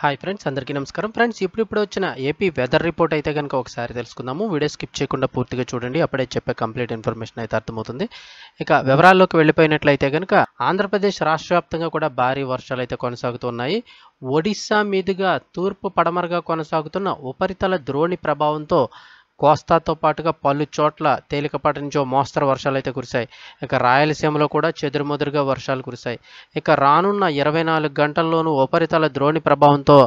Hi friends, అందరికీ నమస్కారం. Friends, ఇప్పుడు వచ్చిన ఏపీ వెదర్ రిపోర్ట్ అయితే కనుక ఒకసారి తెలుసుకుందాము. వీడియో స్కిప్ చేయకుండా పూర్తిగా చూడండి, అప్పుడే చెప్పే కంప్లీట్ ఇన్ఫర్మేషన్ అయితే అర్థమవుతుంది. ఇక వివరాల్లోకి వెళ్ళిపోయినట్లయితే కనుక ఆంధ్రప్రదేశ్ రాష్ట్ర వ్యాప్తంగా కూడా భారీ వర్షాలు అయితే కొనసాగుతున్నాయి. ఒడిశా మీదుగా తూర్పు పడమరగా కొనసాగుతున్న ఉపరితల ద్రోణి ప్రభావంతో కోస్తాతో పాటుగా పలు చోట్ల తేలికపాటి నుంచి మోస్తరు వర్షాలు అయితే కురిశాయి. ఇక రాయలసీమలో కూడా చెదురుమదురుగా వర్షాలు కురిశాయి. ఇక రానున్న 24 గంటల్లోనూ ఉపరితల ద్రోణి ప్రభావంతో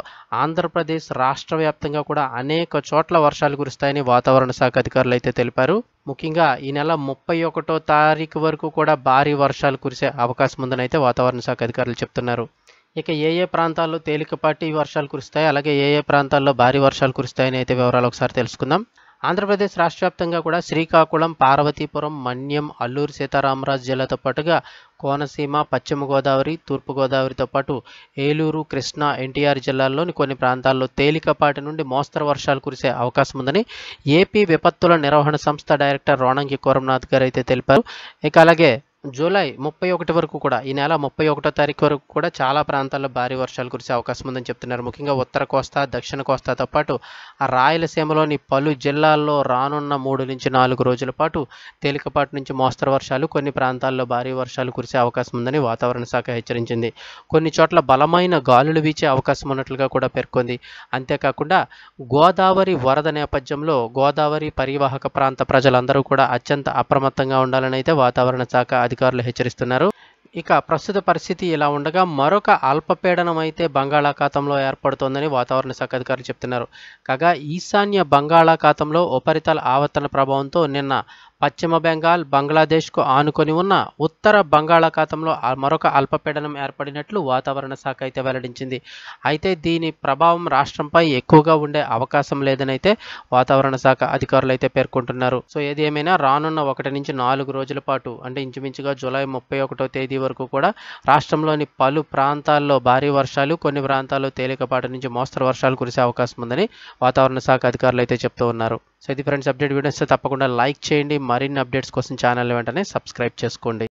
ఆంధ్రప్రదేశ్ రాష్ట్ర వ్యాప్తంగా కూడా అనేక చోట్ల వర్షాలు కురుస్తాయని వాతావరణ శాఖ అధికారులు అయితే తెలిపారు. ముఖ్యంగా ఈ నెల 31వ తారీఖు వరకు కూడా భారీ వర్షాలు కురిసే అవకాశం ఉందని అయితే వాతావరణ శాఖ అధికారులు చెప్తున్నారు. ఇక ఏ ప్రాంతాల్లో తేలికపాటి వర్షాలు కురుస్తాయి, అలాగే ఏ ప్రాంతాల్లో భారీ వర్షాలు కురుస్తాయని అయితే వివరాలు ఒకసారి తెలుసుకుందాం. ఆంధ్రప్రదేశ్ రాష్ట్ర వ్యాప్తంగా కూడా శ్రీకాకుళం, పార్వతీపురం, మన్యం, అల్లూరు సీతారామరాజు జిల్లాతో పాటుగా కోనసీమ, పశ్చిమ గోదావరి, తూర్పు గోదావరితో పాటు ఏలూరు, కృష్ణా, ఎన్టీఆర్ జిల్లాల్లోని కొన్ని ప్రాంతాల్లో తేలికపాటి నుండి మోస్తరు వర్షాలు కురిసే అవకాశం ఉందని ఏపీ విపత్తుల నిర్వహణ సంస్థ డైరెక్టర్ రోణంగి కోరంనాథ్ గారు అయితే తెలిపారు. ఇక అలాగే జూలై 31 వరకు కూడా, ఈ నెల 31వ తారీఖు వరకు కూడా చాలా ప్రాంతాల్లో భారీ వర్షాలు కురిసే అవకాశం ఉందని చెప్తున్నారు. ముఖ్యంగా ఉత్తర కోస్తా, దక్షిణ కోస్తాతో పాటు ఆ రాయలసీమలోని పలు జిల్లాల్లో రానున్న 3 నుంచి 4 రోజుల పాటు తేలికపాటి నుంచి మోస్తరు వర్షాలు, కొన్ని ప్రాంతాల్లో భారీ వర్షాలు కురిసే అవకాశం ఉందని వాతావరణ శాఖ హెచ్చరించింది. కొన్ని చోట్ల బలమైన గాలులు వీచే అవకాశం ఉన్నట్లుగా కూడా పేర్కొంది. అంతేకాకుండా గోదావరి వరద నేపథ్యంలో గోదావరి పరివాహక ప్రాంత ప్రజలందరూ కూడా అత్యంత అప్రమత్తంగా ఉండాలని అయితే వాతావరణ శాఖ అధికారులు హెచ్చరిస్తున్నారు. ఇక ప్రస్తుత పరిస్థితి ఇలా ఉండగా మరొక అల్పపీడనం అయితే బంగాళాఖాతంలో ఏర్పడుతోందని వాతావరణ శాఖ అధికారులు చెప్తున్నారు. కాగా ఈశాన్య బంగాళాఖాతంలో ఉపరితల ఆవర్తన ప్రభావంతో నిన్న పశ్చిమ బెంగాల్, బంగ్లాదేశ్కు ఆనుకొని ఉన్న ఉత్తర బంగాళాఖాతంలో మరొక అల్పపీడనం ఏర్పడినట్లు వాతావరణ శాఖ అయితే వెల్లడించింది. అయితే దీని ప్రభావం రాష్ట్రంపై ఎక్కువగా ఉండే అవకాశం లేదని అయితే వాతావరణ శాఖ అధికారులు అయితే పేర్కొంటున్నారు. సో ఏది ఏమైనా రానున్న 1 నుంచి 4 రోజుల పాటు, అంటే ఇంచుమించుగా జూలై 31వ తేదీ వరకు కూడా రాష్ట్రంలోని పలు ప్రాంతాల్లో భారీ వర్షాలు, కొన్ని ప్రాంతాల్లో తేలికపాటి నుంచి మోస్తరు వర్షాలు కురిసే అవకాశం ఉందని వాతావరణ శాఖ అధికారులు అయితే చెప్తూ ఉన్నారు. సో ఇది ఫ్రెండ్స్ అప్డేట్. వీడియోస్ తప్పకుండా లైక్ చేయండి. మరిన్ని అప్డేట్స్ కోసం ఛానల్ వెంటనే సబ్స్క్రైబ్ చేసుకోండి.